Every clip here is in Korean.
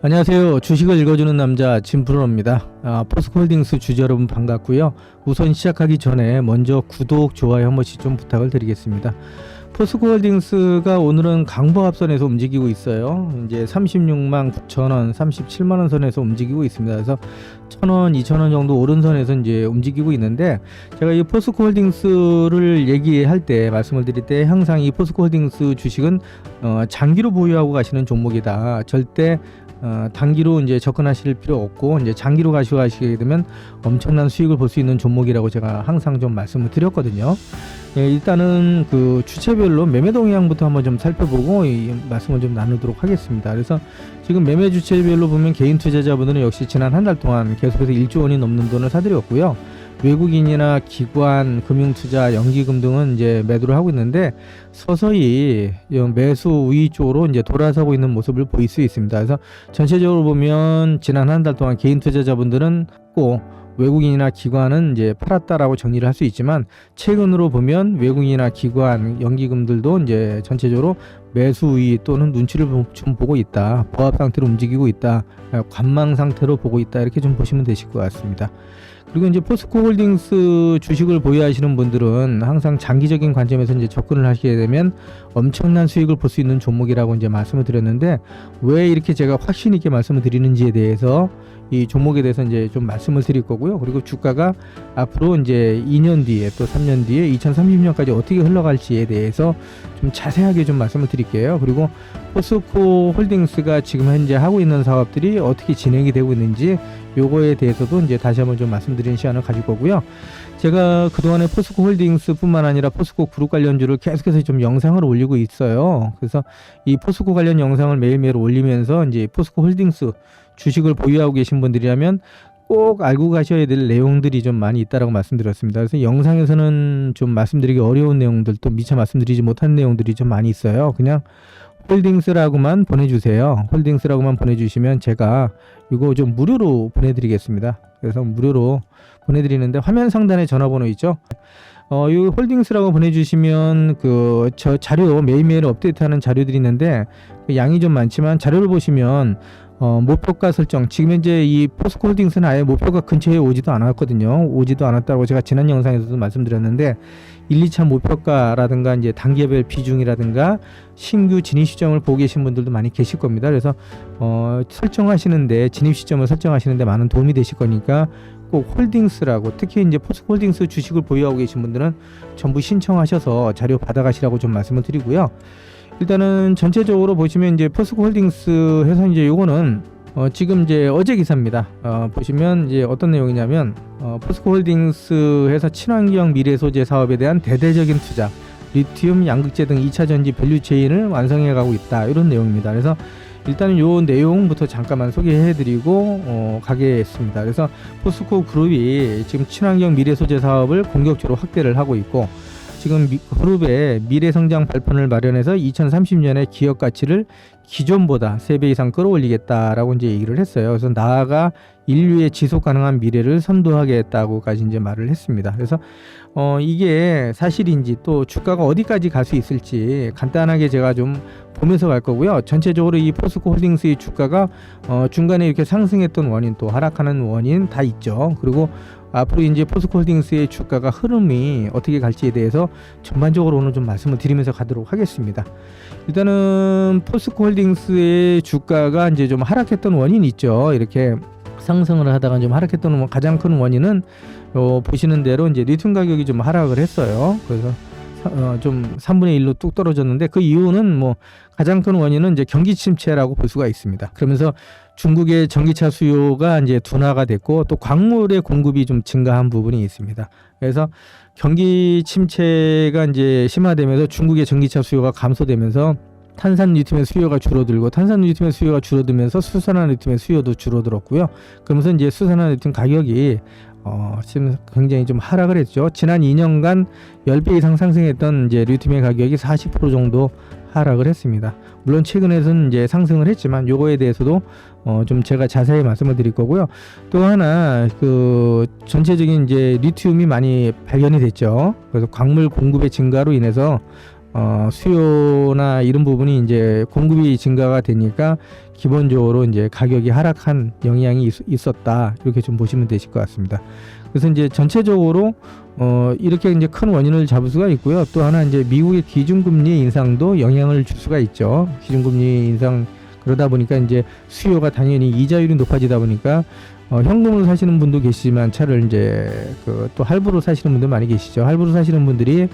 안녕하세요. 주식을 읽어주는 남자 진프로입니다. 포스코홀딩스 주주 여러분 반갑고요. 우선 시작하기 전에 먼저 구독, 좋아요 한 번씩 좀 부탁을 드리겠습니다. 포스코홀딩스가 오늘은 강보합선에서 움직이고 있어요. 이제 36만 9천원, 37만원 선에서 움직이고 있습니다. 그래서 1,000원, 2,000원 정도 오른선에서 이제 움직이고 있는데, 제가 이 포스코홀딩스를 얘기할 때, 말씀을 드릴 때 항상 이 포스코홀딩스 주식은 장기로 보유하고 가시는 종목이다. 절대 단기로 이제 접근하실 필요 없고, 이제 장기로 가시게 되면 엄청난 수익을 볼 수 있는 종목이라고 제가 항상 좀 말씀을 드렸거든요. 예, 일단은 그 주체별로 매매 동향부터 한번 좀 살펴보고 이 말씀을 좀 나누도록 하겠습니다. 그래서 지금 매매 주체별로 보면 개인 투자자분들은 역시 지난 한 달 동안 계속해서 1조 원이 넘는 돈을 사들였고요. 외국인이나 기관, 금융투자, 연기금 등은 이제 매도를 하고 있는데, 서서히 매수 우위 쪽으로 이제 돌아서고 있는 모습을 보일 수 있습니다. 그래서 전체적으로 보면 지난 한 달 동안 개인 투자자분들은 꼭 외국인이나 기관은 이제 팔았다라고 정리를 할 수 있지만, 최근으로 보면 외국인이나 기관, 연기금들도 이제 전체적으로 매수 우위 또는 눈치를 좀 보고 있다, 보합 상태로 움직이고 있다, 관망 상태로 보고 있다, 이렇게 좀 보시면 되실 것 같습니다. 그리고 이제 포스코홀딩스 주식을 보유하시는 분들은 항상 장기적인 관점에서 이제 접근을 하시게 되면 엄청난 수익을 볼 수 있는 종목이라고 이제 말씀을 드렸는데, 왜 이렇게 제가 확신 있게 말씀을 드리는지에 대해서, 이 종목에 대해서 이제 좀 말씀을 드릴 거고요. 그리고 주가가 앞으로 이제 2년 뒤에 또 3년 뒤에 2030년까지 어떻게 흘러갈지에 대해서 좀 자세하게 좀 말씀을 드릴게요. 그리고 포스코홀딩스가 지금 현재 하고 있는 사업들이 어떻게 진행이 되고 있는지, 요거에 대해서도 이제 다시 한번 좀 말씀드리는 시간을 가질 거고요. 제가 그동안에 포스코홀딩스 뿐만 아니라 포스코 그룹 관련주를 계속해서 좀 영상을 올리고 있어요. 그래서 이 포스코 관련 영상을 매일매일 올리면서 이제 포스코홀딩스 주식을 보유하고 계신 분들이라면 꼭 알고 가셔야 될 내용들이 좀 많이 있다라고 말씀드렸습니다. 그래서 영상에서는 좀 말씀드리기 어려운 내용들, 또 미처 말씀드리지 못한 내용들이 좀 많이 있어요. 그냥 홀딩스라고만 보내주세요. 홀딩스라고만 보내주시면 제가 이거 좀 무료로 보내드리겠습니다. 그래서 무료로 보내드리는데, 화면 상단에 전화번호 있죠? 이 홀딩스라고 보내주시면 저 자료 매일매일 업데이트하는 자료들이 있는데, 양이 좀 많지만 자료를 보시면 목표가 설정, 지금 현재 이 포스코홀딩스는 아예 목표가 근처에 오지도 않았거든요. 오지도 않았다고 제가 지난 영상에서도 말씀드렸는데, 1, 2차 목표가라든가 이제 단계별 비중이라든가 신규 진입 시점을 보고 계신 분들도 많이 계실 겁니다. 그래서 설정하시는데, 진입 시점을 설정하시는데 많은 도움이 되실 거니까 꼭 홀딩스라고, 특히 이제 포스코홀딩스 주식을 보유하고 계신 분들은 전부 신청하셔서 자료 받아가시라고 좀 말씀을 드리고요. 일단은 전체적으로 보시면 이제 포스코홀딩스 해서 이제 요거는 지금 이제 어제 기사입니다. 보시면 이제 어떤 내용이냐면, 포스코홀딩스에서 친환경 미래 소재 사업에 대한 대대적인 투자, 리튬, 양극재 등 2차 전지 밸류체인을 완성해 가고 있다, 이런 내용입니다. 그래서 일단은 요 내용부터 잠깐만 소개해드리고 가겠습니다. 그래서 포스코 그룹이 지금 친환경 미래 소재 사업을 공격적으로 확대를 하고 있고, 지금 그룹의 미래 성장 발판을 마련해서 2030년에 기업 가치를 기존보다 3배 이상 끌어올리겠다라고 이제 얘기를 했어요. 그래서 나아가 인류의 지속 가능한 미래를 선도하겠다고까지 이제 말을 했습니다. 그래서 이게 사실인지, 또 주가가 어디까지 갈 수 있을지 간단하게 제가 좀 보면서 갈 거고요. 전체적으로 이 포스코홀딩스의 주가가 중간에 이렇게 상승했던 원인, 또 하락하는 원인 다 있죠. 그리고 앞으로 이제 포스코홀딩스의 주가가 흐름이 어떻게 갈지에 대해서 전반적으로는 좀 말씀을 드리면서 가도록 하겠습니다. 일단은 포스코홀딩스의 주가가 이제 좀 하락했던 원인이 있죠. 이렇게 상승을 하다가 좀 하락했던 가장 큰 원인은 보시는 대로 이제 리튬 가격이 좀 하락을 했어요. 그래서 좀 3분의 1로 뚝 떨어졌는데, 그 이유는 가장 큰 원인은 이제 경기 침체라고 볼 수가 있습니다. 그러면서 중국의 전기차 수요가 이제 둔화가 됐고, 또 광물의 공급이 좀 증가한 부분이 있습니다. 그래서 경기 침체가 이제 심화되면서 중국의 전기차 수요가 감소되면서 탄산 리튬의 수요가 줄어들고, 탄산 리튬의 수요가 줄어들면서 수산화 리튬의 수요도 줄어들었고요. 그러면서 이제 수산화 리튬 가격이 지금 굉장히 좀 하락을 했죠. 지난 2년간 10배 이상 상승했던 이제 리튬의 가격이 40% 정도 하락을 했습니다. 물론 최근에는 이제 상승을 했지만, 요거에 대해서도 좀 제가 자세히 말씀을 드릴 거고요. 또 하나 전체적인 이제 리튬이 많이 발견이 됐죠. 그래서 광물 공급의 증가로 인해서 수요나 이런 부분이 이제 공급이 증가가 되니까 기본적으로 이제 가격이 하락한 영향이 있었다, 이렇게 좀 보시면 되실 것 같습니다. 그래서 이제 전체적으로 이렇게 이제 큰 원인을 잡을 수가 있고요. 또 하나 이제 미국의 기준금리 인상도 영향을 줄 수가 있죠. 기준금리 인상, 그러다 보니까 이제 수요가 당연히 이자율이 높아지다 보니까 현금으로 사시는 분도 계시지만 차를 이제 또 할부로 사시는 분들 많이 계시죠. 할부로 사시는 분들이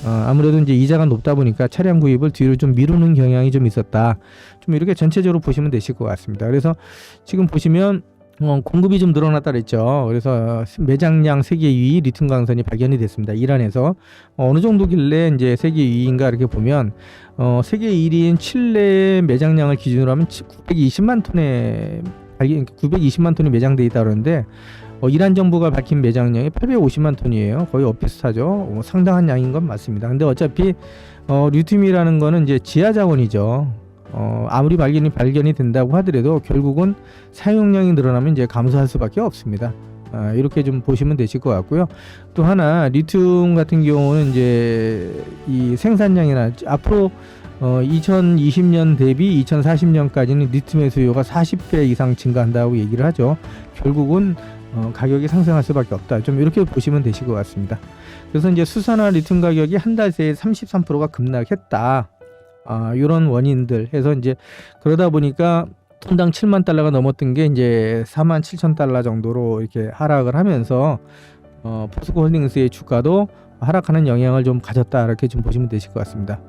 아무래도 이제 이자가 높다 보니까 차량 구입을 뒤로 좀 미루는 경향이 좀 있었다. 좀 이렇게 전체적으로 보시면 되실 것 같습니다. 그래서 지금 보시면 공급이 좀 늘어났다 그랬죠. 그래서 매장량 세계 2위 리튬 강선이 발견이 됐습니다. 이란에서 어느 정도길래 이제 세계 2위인가 이렇게 보면 세계 1위인 칠레의 매장량을 기준으로 하면 920만 톤이 매장돼 있다 그러는데 이란 정부가 밝힌 매장량이 850만 톤이에요. 거의 엇비슷하죠. 상당한 양인 건 맞습니다. 근데 어차피 리튬이라는 거는 이제 지하 자원이죠. 아무리 발견이 된다고 하더라도 결국은 사용량이 늘어나면 이제 감소할 수밖에 없습니다. 이렇게 좀 보시면 되실 것 같고요. 또 하나 리튬 같은 경우는 이제 이 생산량이나 앞으로 2020년 대비 2040년까지는 리튬의 수요가 40배 이상 증가한다고 얘기를 하죠. 결국은 가격이 상승할 수밖에 없다. 좀 이렇게 보시면 되실 것 같습니다. 그래서 이제 수산화 리튬 가격이 한 달 새에 33%가 급락했다. 이런 원인들 해서 이제 그러다 보니까 톤당 7만 달러가 넘었던 게 이제 4만 7천 달러 정도로 이렇게 하락을 하면서 포스코 홀딩스의 주가도 하락하는 영향을 좀 가졌다, 이렇게 좀 보시면 되실 것 같습니다.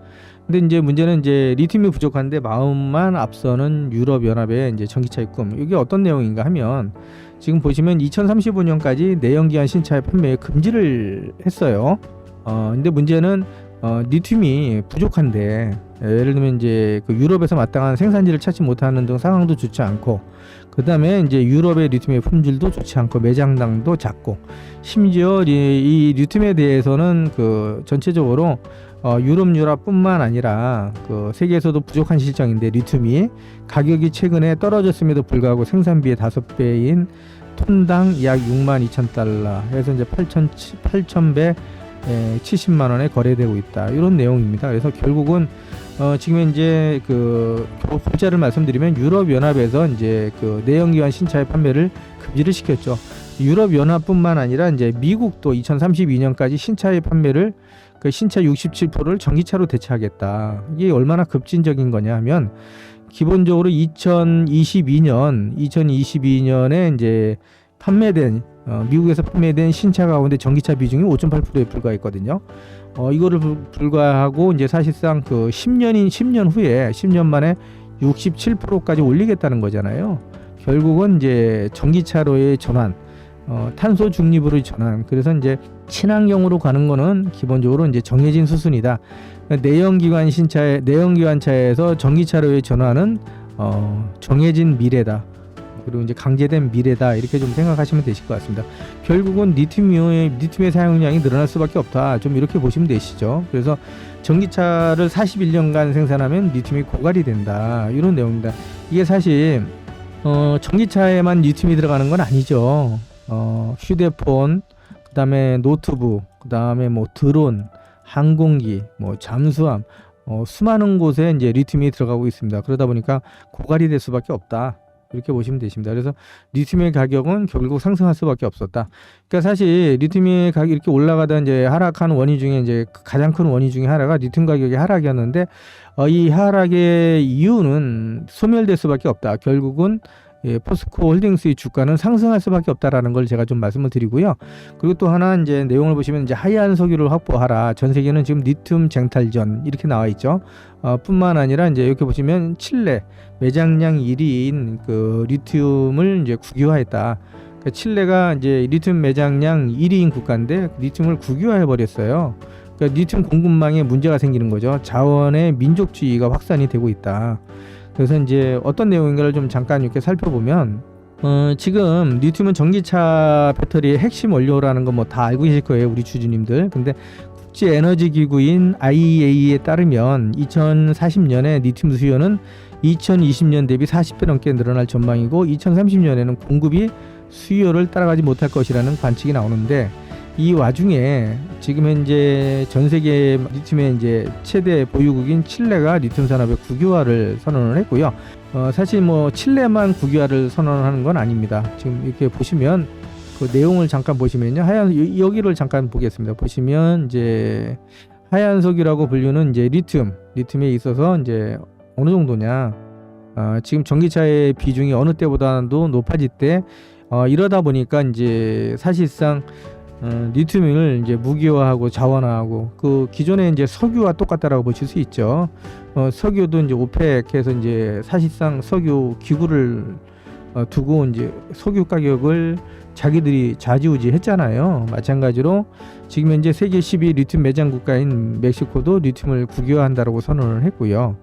근데 이제 문제는 이제 리튬이 부족한데 마음만 앞서는 유럽 연합의 이제 전기차 입금, 이게 어떤 내용인가 하면 지금 보시면 2035년까지 내연기관 신차의 판매에 금지를 했어요. 근데 문제는 리튬이 부족한데, 예를 들면 이제 유럽에서 마땅한 생산지를 찾지 못하는 등 상황도 좋지 않고, 그 다음에 이제 유럽의 리튬의 품질도 좋지 않고 매장량도 작고, 심지어 이 리튬에 대해서는 전체적으로 유럽뿐만 아니라 세계에서도 부족한 실정인데 리튬이 가격이 최근에 떨어졌음에도 불구하고 생산비의 5배인 톤당 약 6만 2천 달러 해서 이제 8,000배 70만 원에 거래되고 있다, 이런 내용입니다. 그래서 결국은 지금 이제 골자를 말씀드리면 유럽 연합에서 이제 내연기관 신차의 판매를 금지를 시켰죠. 유럽 연합뿐만 아니라 이제 미국도 2032년까지 신차의 판매를 신차 67%를 전기차로 대체하겠다. 이게 얼마나 급진적인 거냐 하면 기본적으로 2022년에 이제 미국에서 판매된 신차 가운데 전기차 비중이 5.8%에 불과했거든요. 이거를 불과하고 이제 사실상 10년 후에 10년 만에 67%까지 올리겠다는 거잖아요. 결국은 이제 전기차로의 전환, 탄소 중립으로 전환. 그래서 이제 친환경으로 가는 거는 기본적으로 이제 정해진 수순이다. 내연기관 차에서 전기차로의 전환은 정해진 미래다. 그리고 이제 강제된 미래다, 이렇게 좀 생각하시면 되실 것 같습니다. 결국은 리튬의 사용량이 늘어날 수밖에 없다, 좀 이렇게 보시면 되시죠. 그래서 전기차를 41년간 생산하면 리튬이 고갈이 된다, 이런 내용입니다. 이게 사실 전기차에만 리튬이 들어가는 건 아니죠. 휴대폰, 그 다음에 노트북, 그 다음에 뭐 드론, 항공기, 뭐 잠수함, 수많은 곳에 이제 리튬이 들어가고 있습니다. 그러다 보니까 고갈이 될 수밖에 없다, 이렇게 보시면 되십니다. 그래서 리튬의 가격은 결국 상승할 수밖에 없었다. 그러니까 사실 리튬의 가격이 이렇게 올라가다 이제 하락한 원인 중에 이제 가장 큰 원인 중에 하나가 리튬 가격의 하락이었는데, 이 하락의 이유는 소멸될 수밖에 없다. 결국은 포스코 홀딩스의 주가는 상승할 수밖에 없다라는 걸 제가 좀 말씀을 드리고요. 그리고 또 하나 이제 내용을 보시면 이제 하이안 석유를 확보하라. 전 세계는 지금 리튬 쟁탈전 이렇게 나와 있죠. 뿐만 아니라 이제 이렇게 보시면 칠레 매장량 1위인 리튬을 이제 국유화했다. 그러니까 칠레가 이제 리튬 매장량 1위인 국가인데 리튬을 국유화해 버렸어요. 그러니까 리튬 공급망에 문제가 생기는 거죠. 자원의 민족주의가 확산이 되고 있다. 그래서 이제 어떤 내용인가를 좀 잠깐 이렇게 살펴보면 지금 리튬은 전기차 배터리의 핵심 원료라는 거 뭐 다 알고 계실 거예요, 우리 주주님들. 근데 국제에너지기구인 IEA에 따르면 2040년에 리튬 수요는 2020년 대비 40배 넘게 늘어날 전망이고 2030년에는 공급이 수요를 따라가지 못할 것이라는 관측이 나오는데, 이 와중에 지금 현재 전 세계 리튬의 이제 최대 보유국인 칠레가 리튬 산업의 국유화를 선언을 했고요. 사실 뭐 칠레만 국유화를 선언하는 건 아닙니다. 지금 이렇게 보시면 그 내용을 잠깐 보시면요. 여기를 잠깐 보겠습니다. 보시면 이제 하얀 석유라고 불리는 이제 리튬에 있어서 이제 어느 정도냐. 지금 전기차의 비중이 어느 때보다도 높아질 때 이러다 보니까 이제 사실상 리튬을 이제 무기화하고 자원화하고 그 기존에 이제 석유와 똑같다라고 보실 수 있죠. 석유도 이제 오펙에서 이제 사실상 석유 기구를 두고 이제 석유 가격을 자기들이 좌지우지했잖아요. 마찬가지로 지금 현재 세계 10위 리튬 매장 국가인 멕시코도 리튬을 국유화한다라고 선언을 했고요.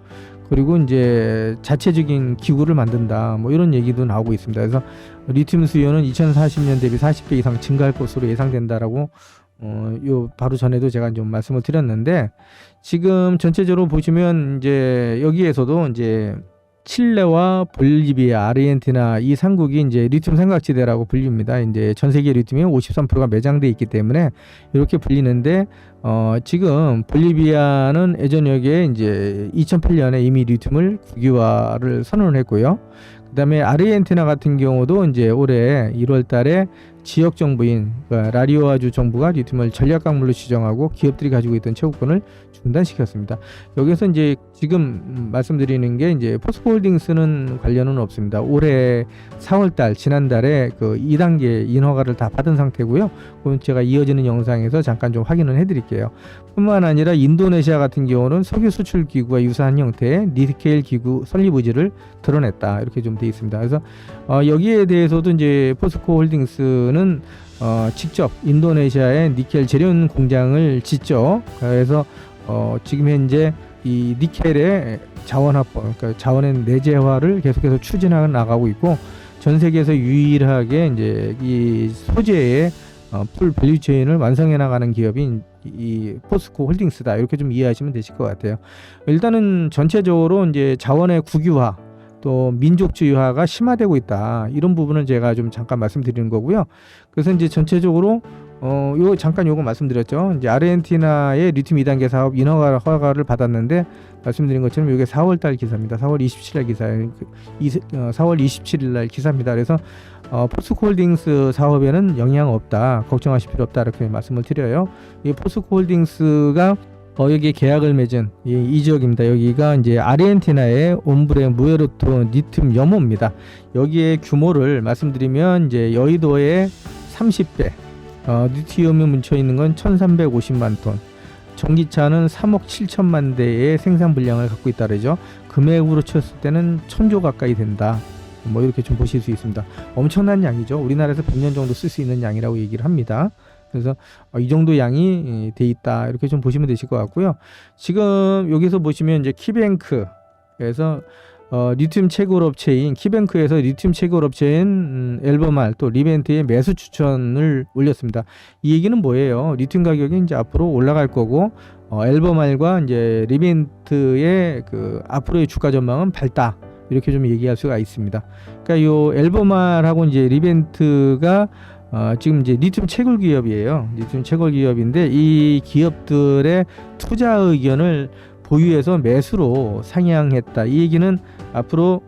그리고 이제 자체적인 기구를 만든다 뭐 이런 얘기도 나오고 있습니다. 그래서 리튬 수요는 2040년 대비 40배 이상 증가할 것으로 예상된다라고 요 바로 전에도 제가 좀 말씀을 드렸는데, 지금 전체적으로 보시면 이제 여기에서도 이제 칠레와 볼리비아, 아르헨티나 이 삼국이 이제 리튬 삼각지대라고 불립니다. 이제 전 세계 리튬이 53%가 매장돼 있기 때문에 이렇게 불리는데, 지금 볼리비아는 예전 여기에 이제 2008년에 이미 리튬을 국유화를 선언을 했고요. 그다음에 아르헨티나 같은 경우도 이제 올해 1월달에 지역 정부인 그러니까 라리오아주 정부가 리튬을 전략 광물로 지정하고 기업들이 가지고 있던 채굴권을 중단시켰습니다. 여기서 이제 지금 말씀드리는 게 이제 포스코홀딩스는 관련은 없습니다. 올해 4월달 지난달에 그 2단계 인허가를 다 받은 상태고요. 그건 제가 이어지는 영상에서 잠깐 좀 확인을 해드릴게요. 뿐만 아니라 인도네시아 같은 경우는 석유 수출 기구와 유사한 형태의 니켈 기구 설립 의지를 드러냈다 이렇게 좀 돼 있습니다. 그래서 여기에 대해서도 이제 포스코홀딩스는 직접 인도네시아에 니켈 재련 공장을 짓죠. 그래서 지금 현재 이 니켈의 자원화법, 그러니까 자원의 내재화를 계속해서 추진해 나가고 있고, 전 세계에서 유일하게 이제 이 소재의 풀 밸류체인을 완성해 나가는 기업인 이 포스코 홀딩스다 이렇게 좀 이해하시면 되실 것 같아요. 일단은 전체적으로 이제 자원의 국유화 또 민족주의화가 심화되고 있다 이런 부분을 제가 좀 잠깐 말씀드리는 거고요. 그래서 이제 전체적으로 요 잠깐 요거 말씀드렸죠. 이제 아르헨티나의 리튬 2단계 사업 인허가 허가를 받았는데 말씀드린 것처럼 이게 4월달 기사입니다. 4월 27일 기사예요. 4월 27일 날 기사입니다. 그래서 포스코홀딩스 사업에는 영향 없다, 걱정하실 필요 없다 이렇게 말씀을 드려요. 이 포스코홀딩스가 여기 계약을 맺은 이 지역입니다. 여기가 이제 아르헨티나의 옴브레 무에르토 리튬 염호입니다. 여기에 규모를 말씀드리면 이제 여의도의 30배, 리튬이 뭉쳐 있는 건 1,350만 톤, 전기차는 3억 7천만 대의 생산 분량을 갖고 있다 그러죠. 금액으로 쳤을 때는 1,000조 가까이 된다. 뭐 이렇게 좀 보실 수 있습니다. 엄청난 양이죠. 우리나라에서 100년 정도 쓸 수 있는 양이라고 얘기를 합니다. 그래서 이 정도 양이 돼 있다 이렇게 좀 보시면 되실 것 같고요. 지금 여기서 보시면 이제 키뱅크에서 리튬 채굴업체인 키뱅크에서 리튬 채굴업체인 엘버말 또 리벤트의 매수 추천을 올렸습니다. 이 얘기는 뭐예요? 리튬 가격이 이제 앞으로 올라갈 거고 엘버말과 이제 리벤트의 그 앞으로의 주가 전망은 밝다 이렇게 좀 얘기할 수가 있습니다. 그러니까 요 엘버말하고 이제 리벤트가 지금 이제 리튬 채굴 기업이에요. 리튬 채굴 기업인데 이 기업들의 투자 의견을 보유해서 매수로 상향했다. 이 얘기는 앞으로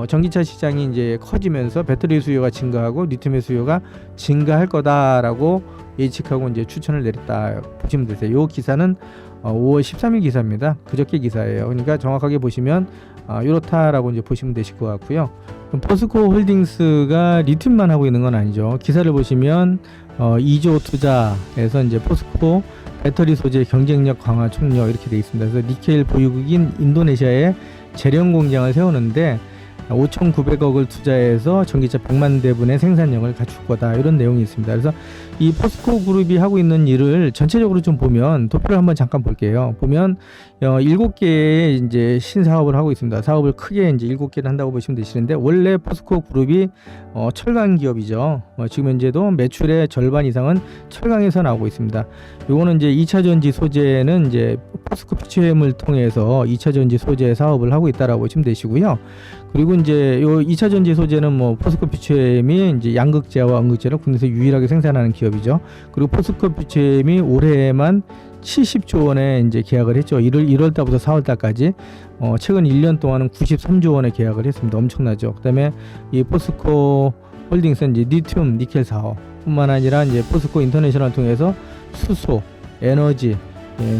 전기차 시장이 이제 커지면서 배터리 수요가 증가하고 리튬의 수요가 증가할 거다라고 예측하고 이제 추천을 내렸다 보시면 되세요. 이 기사는 5월 13일 기사입니다. 그저께 기사예요. 그러니까 정확하게 보시면 이렇다라고 이제 보시면 되실 것 같고요. 포스코 홀딩스가 리튬만 하고 있는 건 아니죠. 기사를 보시면 2조 투자에서 이제 포스코 배터리 소재 경쟁력 강화 총력 이렇게 되어 있습니다. 그래서 니켈 보유국인 인도네시아에 재련 공장을 세우는데 5,900억을 투자해서 전기차 100만 대분의 생산력을 갖출 거다 이런 내용이 있습니다. 그래서 이 포스코 그룹이 하고 있는 일을 전체적으로 좀 보면 도표를 한번 잠깐 볼게요. 보면 7개의 이제 신사업을 하고 있습니다. 사업을 크게 이제 7개를 한다고 보시면 되시는데, 원래 포스코 그룹이 철강 기업이죠. 지금 현재도 매출의 절반 이상은 철강에서 나오고 있습니다. 요거는 이제 2차 전지 소재는 이제 포스코 피치엠을 통해서 2차 전지 소재 사업을 하고 있다라고 보시면 되시고요. 그리고 그리고 이제 요 2차 전지 소재는 뭐 포스코 퓨처엠이 이제 양극재와 음극재를 국내에서 유일하게 생산하는 기업이죠. 그리고 포스코 퓨처엠이 올해만 70조 원에 이제 계약을 했죠. 1월 달부터 4월 달까지 최근 1년 동안은 93조 원에 계약을 했습니다. 엄청나죠. 그다음에 이 포스코 홀딩스는 이제 리튬 니켈 사업뿐만 아니라 이제 포스코 인터내셔널을 통해서 수소, 에너지,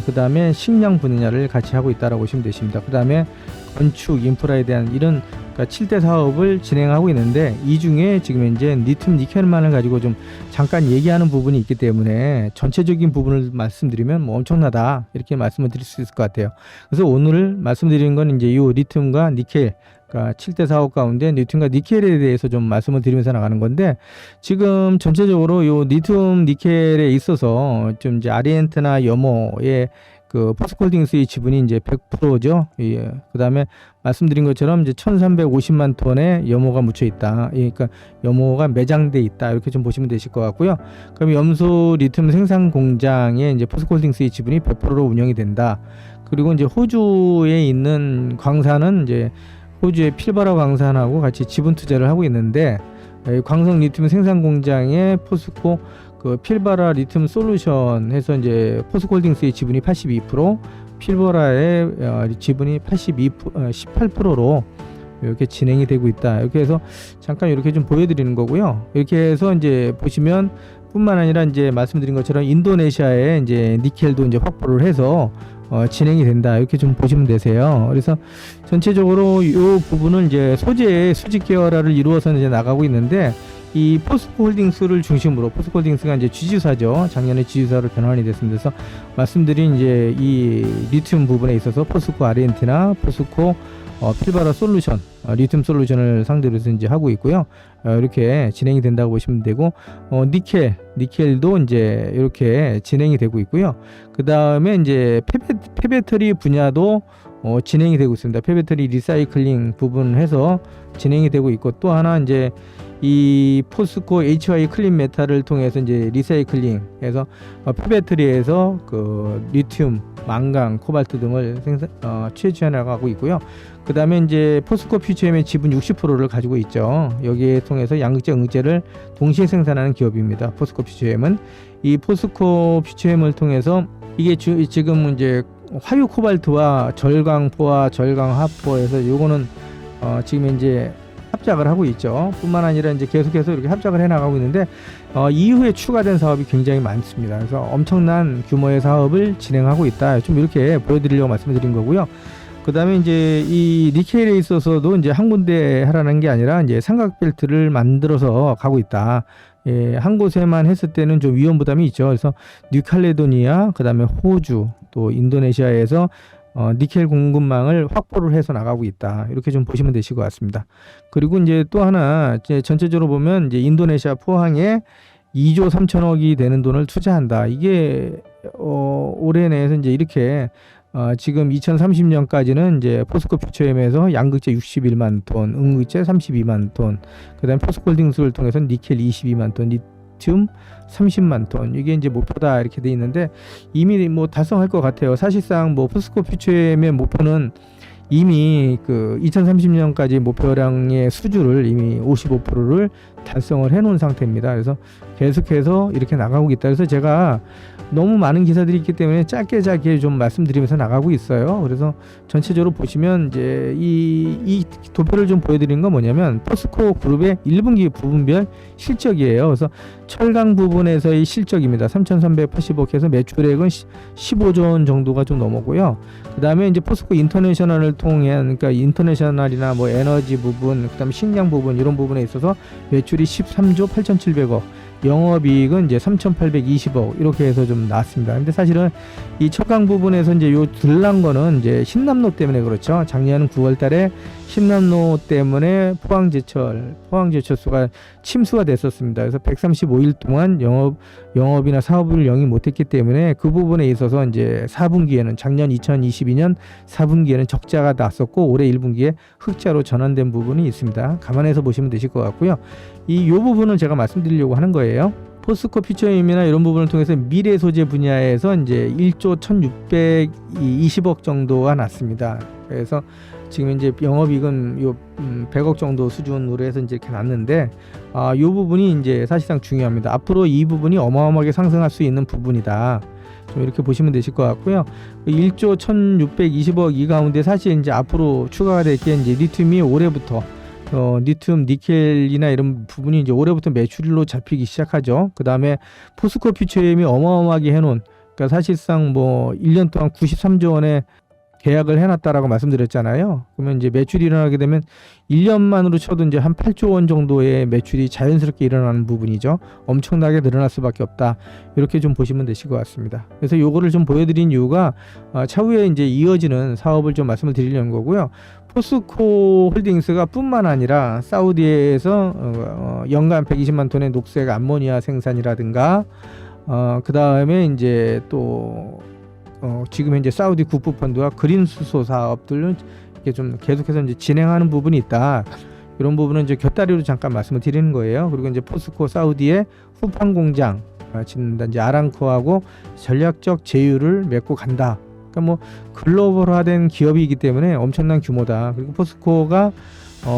그다음에 식량 분야를 같이 하고 있다라고 보시면 되십니다. 그다음에 건축, 인프라에 대한 이런 그러니까 7대 사업을 진행하고 있는데 이 중에 지금 현재 리튬 니켈만을 가지고 좀 잠깐 얘기하는 부분이 있기 때문에 전체적인 부분을 말씀드리면 뭐 엄청나다 이렇게 말씀을 드릴 수 있을 것 같아요. 그래서 오늘 말씀드리는 건 이제 이 리튬과 니켈 그러니까 7대 사업 가운데 리튬과 니켈에 대해서 좀 말씀을 드리면서 나가는 건데 지금 전체적으로 요 리튬 니켈에 있어서 좀 이제 아리엔트나 염호의 그 포스코홀딩스의 지분이 이제 100%죠. 예. 그다음에 말씀드린 것처럼 이제 1,350만 톤의 염호가 묻혀 있다. 예. 그러니까 염호가 매장돼 있다. 이렇게 좀 보시면 되실 것 같고요. 그럼 염소 리튬 생산 공장에 이제 포스코홀딩스의 지분이 100%로 운영이 된다. 그리고 이제 호주에 있는 광산은 이제 호주의 필바라 광산하고 같이 지분 투자를 하고 있는데 광성 리튬 생산 공장에 포스코 그 필바라 리튬 솔루션 해서 이제 포스코홀딩스의 지분이 82%, 필바라의 지분이 18%로 이렇게 진행이 되고 있다. 이렇게 해서 잠깐 이렇게 좀 보여드리는 거고요. 이렇게 해서 이제 보시면 뿐만 아니라 이제 말씀드린 것처럼 인도네시아에 이제 니켈도 이제 확보를 해서 진행이 된다. 이렇게 좀 보시면 되세요. 그래서 전체적으로 이 부분은 이제 소재의 수직 계열화를 이루어서 이제 나가고 있는데 이 포스코홀딩스를 중심으로 포스코홀딩스가 이제 지주사죠. 작년에 지주사로 변환이 됐습니다. 그래서 말씀드린 이제 이 리튬 부분에 있어서 포스코 아르헨티나, 포스코 필바라 솔루션, 리튬 솔루션을 상대로 해서 이제 하고 있고요. 이렇게 진행이 된다고 보시면 되고, 니켈도 이제 이렇게 진행이 되고 있고요. 그 다음에 이제 폐배터리 분야도 진행이 되고 있습니다. 폐배터리 리사이클링 부분 해서 진행이 되고 있고, 또 하나 이제 이 포스코 HY 클린 메탈을 통해서 이제 리사이클링해서 폐배터리에서 그 리튬, 망강, 코발트 등을 채취해 나가고 있고요. 그 다음에 이제 포스코 퓨처엠의 지분 60%를 가지고 있죠. 여기에 통해서 양극재, 음극재를 동시에 생산하는 기업입니다. 포스코 퓨처엠은 이 포스코 퓨처엠을 통해서 이게 지금 이제 화유 코발트와 절강포와 절강화포에서 요거는 지금 이제 합작을 하고 있죠. 뿐만 아니라 이제 계속해서 이렇게 합작을 해 나가고 있는데 이후에 추가된 사업이 굉장히 많습니다. 그래서 엄청난 규모의 사업을 진행하고 있다. 좀 이렇게 보여드리려고 말씀드린 거고요. 그 다음에 이제 이 니켈에 있어서도 이제 한 군데 하라는 게 아니라 이제 삼각벨트를 만들어서 가고 있다. 예, 한 곳에만 했을 때는 좀 위험 부담이 있죠. 그래서 뉴칼레도니아, 그 다음에 호주, 또 인도네시아에서 니켈 공급망을 확보를 해서 나가고 있다. 이렇게 좀 보시면 되실 것 같습니다. 그리고 이제 또 하나 이제 전체적으로 보면 이제 인도네시아 포항에 2조 3천억이 되는 돈을 투자한다. 이게 올해 내에서 이제 이렇게 지금 2030년까지는 이제 포스코 퓨처엠에서 양극재 61만 톤, 음극재 32만 톤, 그다음에 포스코홀딩스를 통해서 니켈 22만 톤, 리튬 30만 톤, 이게 이제 목표다 이렇게 돼 있는데 이미 뭐 달성할 것 같아요. 사실상 뭐 포스코 퓨처엠의 목표는 이미 그 2030년까지 목표량의 수주를 이미 55%를 달성을 해놓은 상태입니다. 그래서 계속해서 이렇게 나가고 있다. 그래서 제가 너무 많은 기사들이 있기 때문에 짧게 좀 말씀드리면서 나가고 있어요. 그래서 전체적으로 보시면 이제 이 도표를 좀 보여드리는 건 뭐냐면 포스코 그룹의 1분기 부분별 실적이에요. 그래서 철강 부분에서의 실적입니다. 3,380억 해서 매출액은 15조 원 정도가 좀 넘었고요. 그 다음에 이제 포스코 인터내셔널을 통해 그러니까 인터내셔널이나 뭐 에너지 부분, 그 다음에 식량 부분 이런 부분에 있어서 매출이 13조 8,700억, 영업이익은 이제 3,820억 이렇게 해서 좀 나왔습니다. 근데 사실은 이 철강 부분에서 이제 요 들난 거는 이제 신남로 때문에 그렇죠. 작년 9월달에 신남로 때문에 포항제철소가 침수가 됐었습니다. 그래서 135일 동안 영업이나 사업을 영위 못했기 때문에 그 부분에 있어서 이제 4분기에는 작년 2022년 4분기에는 적자가 났었고 올해 1분기에 흑자로 전환된 부분이 있습니다. 감안해서 보시면 되실 것 같고요. 요 부분은 제가 말씀드리려고 하는 거예요. 포스코 퓨처엠이나 이런 부분을 통해서 미래 소재 분야에서 이제 1조 1,620억 정도가 났습니다. 그래서 지금 이제 영업이익은 요 100억 정도 수준으로 해서 이제 이렇게 났는데, 요 부분이 이제 사실상 중요합니다. 앞으로 이 부분이 어마어마하게 상승할 수 있는 부분이다. 좀 이렇게 보시면 되실 것 같고요. 1조 1620억 이 가운데 사실 이제 앞으로 추가가 될 게 이제 리튬이 올해부터 리튬, 니켈이나 이런 부분이 이제 올해부터 매출로 잡히기 시작하죠. 그 다음에 포스코 퓨처엠이 어마어마하게 해놓은, 그러니까 사실상 뭐 1년 동안 93조 원의 계약을 해놨다라고 말씀드렸잖아요. 그러면 이제 매출이 일어나게 되면 1년만으로 쳐도 이제 한 8조 원 정도의 매출이 자연스럽게 일어나는 부분이죠. 엄청나게 늘어날 수밖에 없다. 이렇게 좀 보시면 되실 것 같습니다. 그래서 요거를 좀 보여드린 이유가 차후에 이제 이어지는 사업을 좀 말씀을 드리려는 거고요. 포스코 홀딩스가 뿐만 아니라 사우디에서 연간 120만 톤의 녹색 암모니아 생산이라든가 그 다음에 이제 또 지금 현재 사우디 국부펀드와 그린 수소 사업들은 이렇게 좀 계속해서 이제 진행하는 부분이 있다. 이런 부분은 이제 곁다리로 잠깐 말씀을 드리는 거예요. 그리고 이제 포스코 사우디의 후판 공장 짓는다. 이제 아람코하고 전략적 제휴를 맺고 간다. 그러니까 뭐 글로벌화된 기업이기 때문에 엄청난 규모다. 그리고 포스코가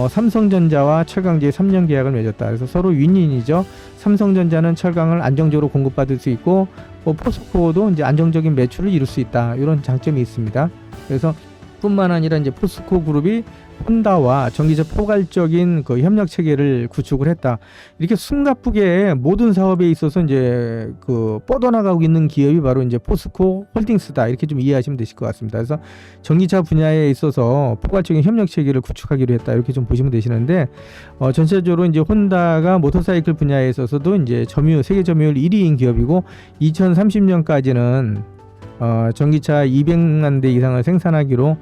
삼성전자와 철강제의 3년 계약을 맺었다. 그래서 서로 윈윈이죠. 삼성전자는 철강을 안정적으로 공급받을 수 있고 포스코도 이제 안정적인 매출을 이룰 수 있다. 이런 장점이 있습니다. 그래서 뿐만 아니라 이제 포스코 그룹이 혼다와 전기차 포괄적인 그 협력 체계를 구축을 했다. 이렇게 숨가쁘게 모든 사업에 있어서 이제 그 뻗어나가고 있는 기업이 바로 이제 포스코 홀딩스다. 이렇게 좀 이해하시면 되실 것 같습니다. 그래서 전기차 분야에 있어서 포괄적인 협력 체계를 구축하기로 했다. 이렇게 좀 보시면 되시는데, 전체적으로 이제 혼다가 모터사이클 분야에 있어서도 이제 점유율, 세계 점유율 1위인 기업이고 2030년까지는 전기차 200만 대 이상을 생산하기로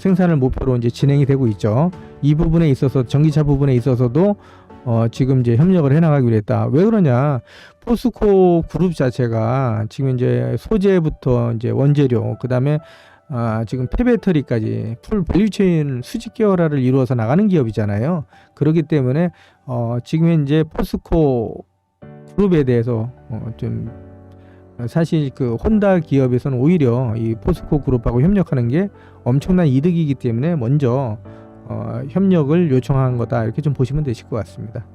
생산을 목표로 이제 진행이 되고 있죠. 이 부분에 있어서 전기차 부분에 있어서도 지금 이제 협력을 해나가기로 했다. 왜 그러냐? 포스코 그룹 자체가 지금 이제 소재부터 이제 원재료, 그 다음에 지금 폐배터리까지 풀 밸류체인 수직 계열화를 이루어서 나가는 기업이잖아요. 그렇기 때문에 지금 이제 포스코 그룹에 대해서 좀 사실 그 혼다 기업에서는 오히려 이 포스코 그룹하고 협력하는 게 엄청난 이득이기 때문에 먼저 협력을 요청한 거다. 이렇게 좀 보시면 되실 것 같습니다.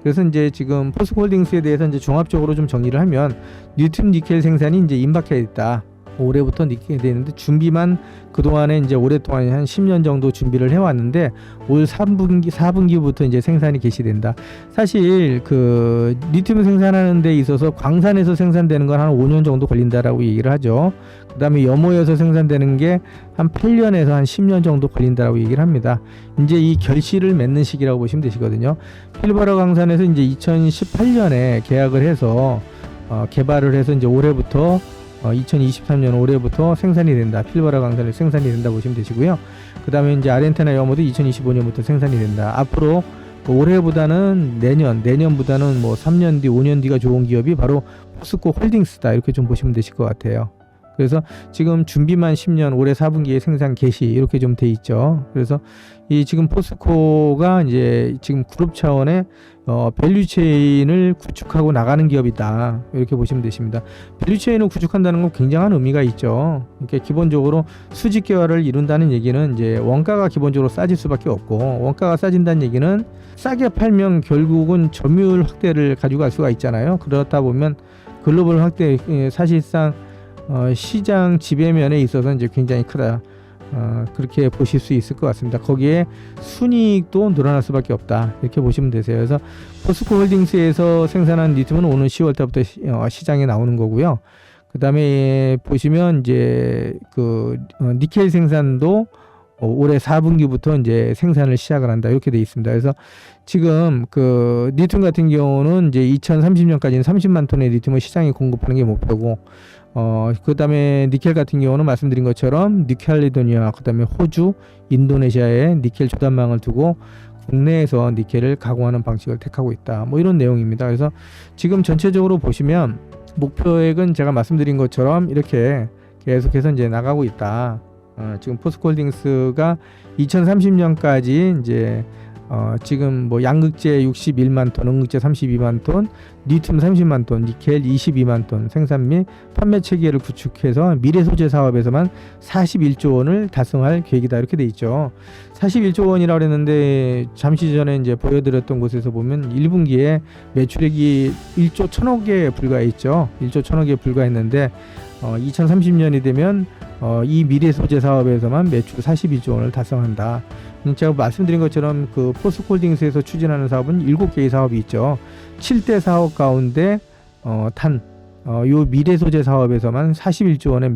그래서 이제 지금 포스코 홀딩스에 대해서 이제 종합적으로 좀 정리를 하면 리튬 니켈 생산이 이제 임박해 있다. 올해부터 니켈이 되는데 준비만 그동안에 이제 오랫동안 한 10년 정도 준비를 해왔는데 올 4분기부터 이제 생산이 개시된다. 사실 그 리튬 생산하는 데 있어서 광산에서 생산되는 건 한 5년 정도 걸린다라고 얘기를 하죠. 그 다음에 염호에서 생산되는 게 한 8년에서 한 10년 정도 걸린다라고 얘기를 합니다. 이제 이 결실을 맺는 시기라고 보시면 되시거든요. 필버러 광산에서 이제 2018년에 계약을 해서 개발을 해서 이제 올해부터 2023년 올해부터 생산이 된다. 필버러 광산에 생산이 된다 보시면 되시고요. 그 다음에 이제 아르헨티나 염호도 2025년부터 생산이 된다. 앞으로 올해보다는 내년보다는 뭐 3년 뒤, 5년 뒤가 좋은 기업이 바로 포스코 홀딩스다. 이렇게 좀 보시면 되실 것 같아요. 그래서 지금 준비만 10년, 올해 4분기에 생산 개시 이렇게 좀 돼 있죠. 그래서 이 지금 포스코가 이제 지금 그룹 차원의 밸류체인을 구축하고 나가는 기업이다. 이렇게 보시면 되십니다. 밸류체인을 구축한다는 건 굉장한 의미가 있죠. 그러니까 기본적으로 수직 계열을 이룬다는 얘기는 이제 원가가 기본적으로 싸질 수밖에 없고, 원가가 싸진다는 얘기는 싸게 팔면 결국은 점유율 확대를 가지고 갈 수가 있잖아요. 그렇다 보면 글로벌 확대, 사실상 시장 지배면에 있어서 이제 굉장히 크다. 그렇게 보실 수 있을 것 같습니다. 거기에 순이익도 늘어날 수밖에 없다. 이렇게 보시면 되세요. 그래서 포스코 홀딩스에서 생산한 리튬은 오는 10월 달부터 시장에 나오는 거고요. 그 다음에 보시면 이제 그 니켈 생산도 올해 4분기부터 이제 생산을 시작을 한다. 이렇게 돼 있습니다. 그래서 지금 그 리튬 같은 경우는 이제 2030년까지는 30만 톤의 리튬을 시장에 공급하는 게 목표고, 그 다음에 니켈 같은 경우는 말씀드린 것처럼 뉴캘리도니아, 그 다음에 호주, 인도네시아에 니켈 조단망을 두고 국내에서 니켈을 가공하는 방식을 택하고 있다. 뭐 이런 내용입니다. 그래서 지금 전체적으로 보시면 목표액은 제가 말씀드린 것처럼 이렇게 계속해서 이제 나가고 있다. 지금 포스코 홀딩스가 2030년까지 이제 지금 뭐 양극재 61만 톤, 음극재 32만 톤, 리튬 30만 톤, 니켈 22만 톤 생산 및 판매 체계를 구축해서 미래 소재 사업에서만 41조 원을 달성할 계획이다 이렇게 돼 있죠. 41조 원이라고 그랬는데 잠시 전에 이제 보여드렸던 곳에서 보면 1분기에 매출액이 1조 1,000억에 불과했죠. 1조 1,000억에 불과했는데 2030년이 되면 이 미래 소재 사업에서만 매출 42조 원을 달성한다. 제가 말씀드린 것처럼 그 포스코홀딩스에서 추진하는 사업은 7개의 사업이 있죠. 7대 사업 가운데 요 미래 소재 사업에서만 41조 원의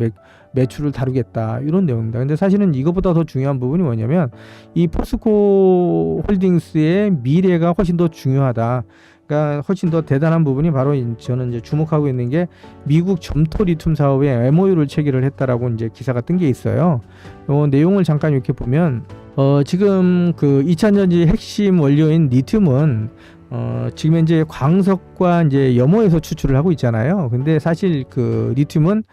매출을 다루겠다 이런 내용입니다. 근데 사실은 이것보다 더 중요한 부분이 뭐냐면 이 포스코홀딩스의 미래가 훨씬 더 중요하다. 그러니까 훨씬 더 대단한 부분이 바로 저는 이제 주목하고 있는 게 미국 점토 리튬 사업에 MOU를 체결을 했다라고 이제 기사가 뜬 게 있어요. 요 내용을 잠깐 이렇게 보면 지금 그 2차전지 핵심 원료인 리튬은 지금 현재 광석과 이제 염호에서 추출을 하고 있잖아요. 근데 사실 그 리튬은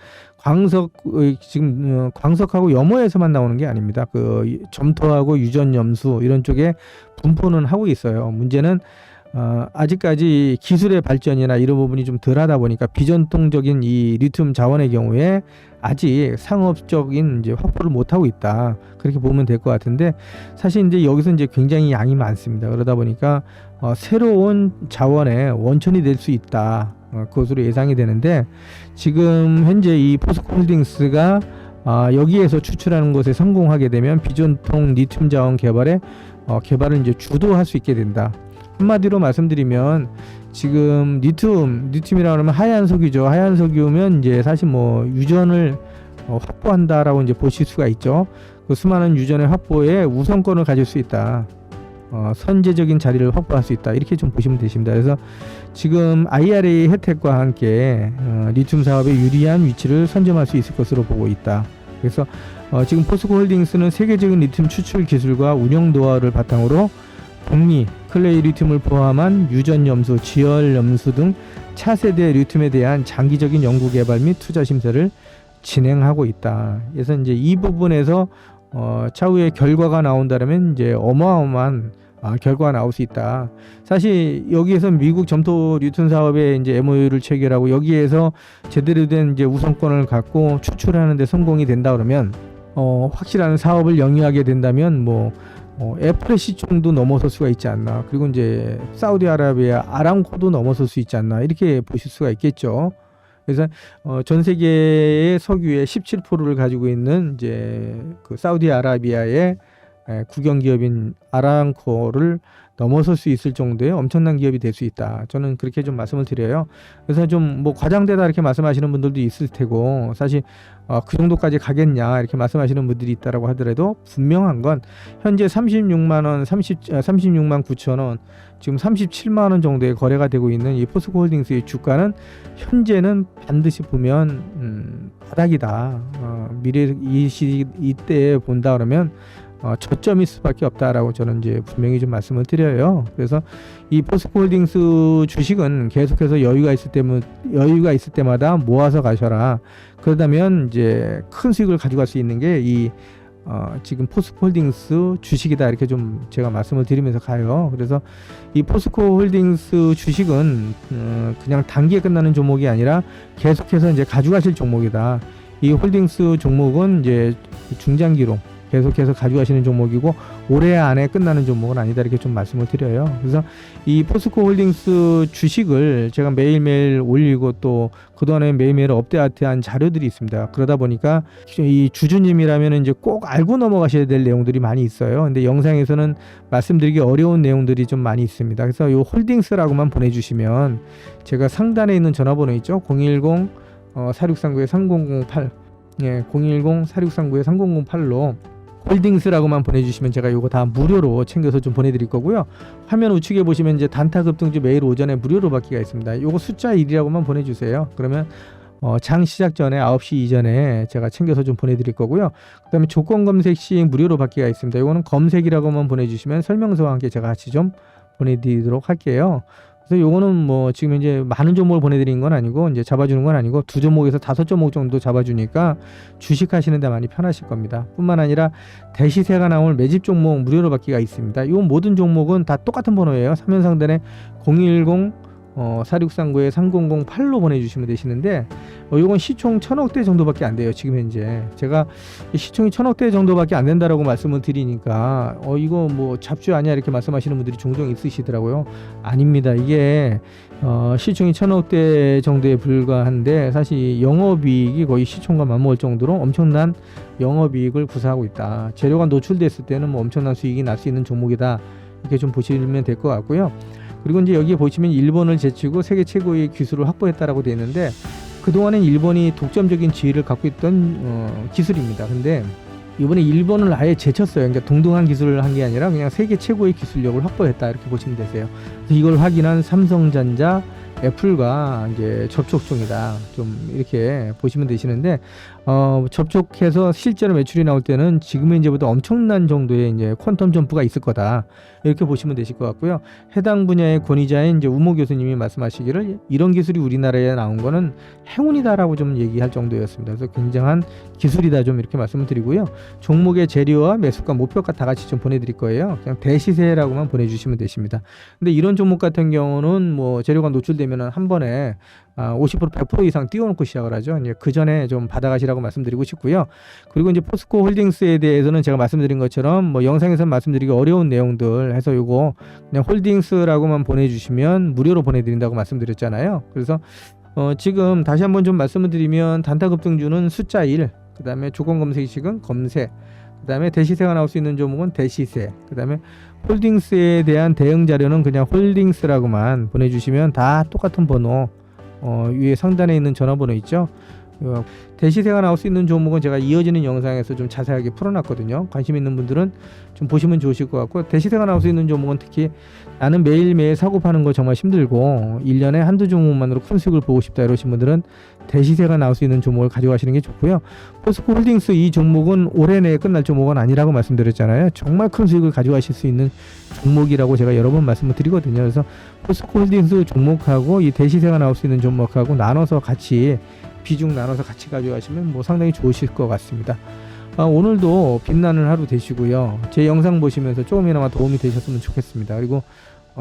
지금 광석하고 염호에서만 나오는 게 아닙니다. 그 점토하고 유전 염수 이런 쪽에 분포는 하고 있어요. 문제는 아직까지 기술의 발전이나 이런 부분이 좀 덜하다 보니까 비전통적인 이 리튬 자원의 경우에 아직 상업적인 이제 확보를 못 하고 있다. 그렇게 보면 될 것 같은데 사실 이제 여기서 이제 굉장히 양이 많습니다. 그러다 보니까 새로운 자원의 원천이 될 수 있다. 그것으로 예상이 되는데 지금 현재 이 포스코홀딩스가 여기에서 추출하는 것에 성공하게 되면 비전통 리튬 자원 개발을 이제 주도할 수 있게 된다. 한마디로 말씀드리면 지금 리튬이라고 하면 하얀 석유죠. 하얀 석유면 이제 사실 뭐 유전을 확보한다라고 이제 보실 수가 있죠. 그 수많은 유전의 확보에 우선권을 가질 수 있다. 선제적인 자리를 확보할 수 있다. 이렇게 좀 보시면 되십니다. 그래서 지금 IRA 혜택과 함께 리튬 사업에 유리한 위치를 선점할 수 있을 것으로 보고 있다. 그래서 지금 포스코홀딩스는 세계적인 리튬 추출 기술과 운영 노하우를 바탕으로 복리, 클레이 리튬을 포함한 유전 염수, 지열 염수 등 차세대 리튬에 대한 장기적인 연구 개발 및 투자 심사를 진행하고 있다. 그래서 이제 이 부분에서 차후에 결과가 나온다면 이제 어마어마한 결과가 나올 수 있다. 사실 여기에서 미국 점토 리튬 사업에 이제 MOU를 체결하고 여기에서 제대로 된 이제 우선권을 갖고 추출하는 데 성공이 된다 그러면 확실한 사업을 영위하게 된다면 뭐 에프레시 정도 넘어설 수가 있지 않나. 그리고 이제 사우디아라비아 아람코도 넘어설 수 있지 않나. 이렇게 보실 수가 있겠죠. 그래서 전 세계의 석유의 17%를 가지고 있는 이제 그 사우디아라비아의 국영 기업인 아람코를 넘어설 수 있을 정도의 엄청난 기업이 될 수 있다. 저는 그렇게 좀 말씀을 드려요. 그래서 좀 뭐 과장되다 이렇게 말씀하시는 분들도 있을 테고 사실 그 정도까지 가겠냐 이렇게 말씀하시는 분들이 있다라고 하더라도 분명한 건 현재 36만 원, 36만 9천 원, 지금 37만 원 정도의 거래가 되고 있는 이 포스코홀딩스의 주가는 현재는 반드시 보면 바닥이다. 미래 이때에 본다 그러면 저점일 수밖에 없다라고 저는 이제 분명히 좀 말씀을 드려요. 그래서 이 포스코홀딩스 주식은 계속해서 여유가 있을 때마다 모아서 가셔라. 그러다면 이제 큰 수익을 가져갈 수 있는 게 이 지금 포스코홀딩스 주식이다 이렇게 좀 제가 말씀을 드리면서 가요. 그래서 이 포스코홀딩스 주식은 그냥 단기에 끝나는 종목이 아니라 계속해서 이제 가져가실 종목이다. 이 홀딩스 종목은 이제 중장기로 계속해서 가져가시는 종목이고 올해 안에 끝나는 종목은 아니다 이렇게 좀 말씀을 드려요. 그래서 이 포스코홀딩스 주식을 제가 매일매일 올리고 또 그동안에 매일매일 업데이트한 자료들이 있습니다. 그러다 보니까 이 주주님이라면 이제 꼭 알고 넘어가셔야 될 내용들이 많이 있어요. 근데 영상에서는 말씀드리기 어려운 내용들이 좀 많이 있습니다. 그래서 이 홀딩스라고만 보내주시면 제가 상단에 있는 전화번호 있죠. 010-4639-3008 010-4639-3008로 홀딩스라고만 보내주시면 제가 요거 다 무료로 챙겨서 좀 보내드릴 거고요. 화면 우측에 보시면 이제 단타 급등주 매일 오전에 무료로 받기가 있습니다. 요거 숫자 1이라고만 보내주세요. 그러면 장 시작 전에 9시 이전에 제가 챙겨서 좀 보내드릴 거고요. 그 다음에 조건 검색 시 무료로 받기가 있습니다. 요거는 검색이라고만 보내주시면 설명서와 함께 제가 같이 좀 보내드리도록 할게요. 그래서 요거는 뭐 지금 이제 많은 종목을 보내드린 건 아니고 이제 잡아주는 건 아니고 2종목에서 5종목 정도 잡아주니까 주식하시는데 많이 편하실 겁니다. 뿐만 아니라 대시세가 나올 매집 종목 무료로 받기가 있습니다. 이 모든 종목은 다 똑같은 번호예요. 3연상단에 010 4639에 3008로 보내주시면 되시는데 요건 시총 1000억대 정도밖에 안 돼요. 지금 현재 제가 시총이 1000억대 정도밖에 안 된다라고 말씀을 드리니까 이거 뭐 잡주 아니야 이렇게 말씀하시는 분들이 종종 있으시더라고요. 아닙니다. 이게 시총이 1000억대 정도에 불과한데 사실 영업이익이 거의 시총과 맞먹을 정도로 엄청난 영업이익을 구사하고 있다. 재료가 노출됐을 때는 뭐 엄청난 수익이 날 수 있는 종목이다. 이렇게 좀 보시면 될 것 같고요. 그리고 이제 여기에 보시면 일본을 제치고 세계 최고의 기술을 확보했다라고 되어 있는데 그동안엔 일본이 독점적인 지위를 갖고 있던 기술입니다. 근데 이번에 일본을 아예 제쳤어요. 그러니까 동등한 기술을 한 게 아니라 그냥 세계 최고의 기술력을 확보했다 이렇게 보시면 되세요. 그래서 이걸 확인한 삼성전자, 애플과 이제 접촉 중이다. 좀 이렇게 보시면 되시는데 접촉해서 실제로 매출이 나올 때는 지금 현재보다 엄청난 정도의 이제 퀀텀 점프가 있을 거다. 이렇게 보시면 되실 것 같고요. 해당 분야의 권위자인 이제 우모 교수님이 말씀하시기를 이런 기술이 우리나라에 나온 거는 행운이다라고 좀 얘기할 정도였습니다. 그래서 굉장한 기술이다 좀 이렇게 말씀을 드리고요. 종목의 재료와 매수가 목표가 다 같이 좀 보내드릴 거예요. 그냥 대시세라고만 보내주시면 되십니다. 근데 이런 종목 같은 경우는 뭐 재료가 노출되면 한 번에 50% 100% 이상 띄워놓고 시작을 하죠. 이제 그 전에 좀 받아가시라고 말씀드리고 싶고요. 그리고 이제 포스코 홀딩스에 대해서는 제가 말씀드린 것처럼 뭐 영상에서 말씀드리기 어려운 내용들 해서 요거 그냥 홀딩스라고만 보내주시면 무료로 보내드린다고 말씀드렸잖아요. 그래서 지금 다시 한번 좀 말씀을 드리면 단타 급등주는 숫자 1, 그 다음에 조건 검색식은 검색, 그 다음에 대시세가 나올 수 있는 종목은 대시세, 그 다음에 홀딩스에 대한 대응 자료는 그냥 홀딩스라고만 보내주시면 다 똑같은 번호 위에 상단에 있는 전화번호 있죠. 대시세가 나올 수 있는 종목은 제가 이어지는 영상에서 좀 자세하게 풀어놨거든요. 관심 있는 분들은 좀 보시면 좋으실 것 같고, 대시세가 나올 수 있는 종목은 특히 나는 매일매일 사고 파는 거 정말 힘들고 1년에 한두 종목만으로 큰 수익을 보고 싶다 이러신 분들은 대시세가 나올 수 있는 종목을 가져가시는 게 좋고요. 포스코 홀딩스 이 종목은 올해 내에 끝날 종목은 아니라고 말씀드렸잖아요. 정말 큰 수익을 가져가실 수 있는 종목이라고 제가 여러 번 말씀을 드리거든요. 그래서 포스코 홀딩스 종목하고 이 대시세가 나올 수 있는 종목하고 나눠서 같이 비중 나눠서 같이 가져가시면 뭐 상당히 좋으실 것 같습니다. 오늘도 빛나는 하루 되시고요. 제 영상 보시면서 조금이나마 도움이 되셨으면 좋겠습니다. 그리고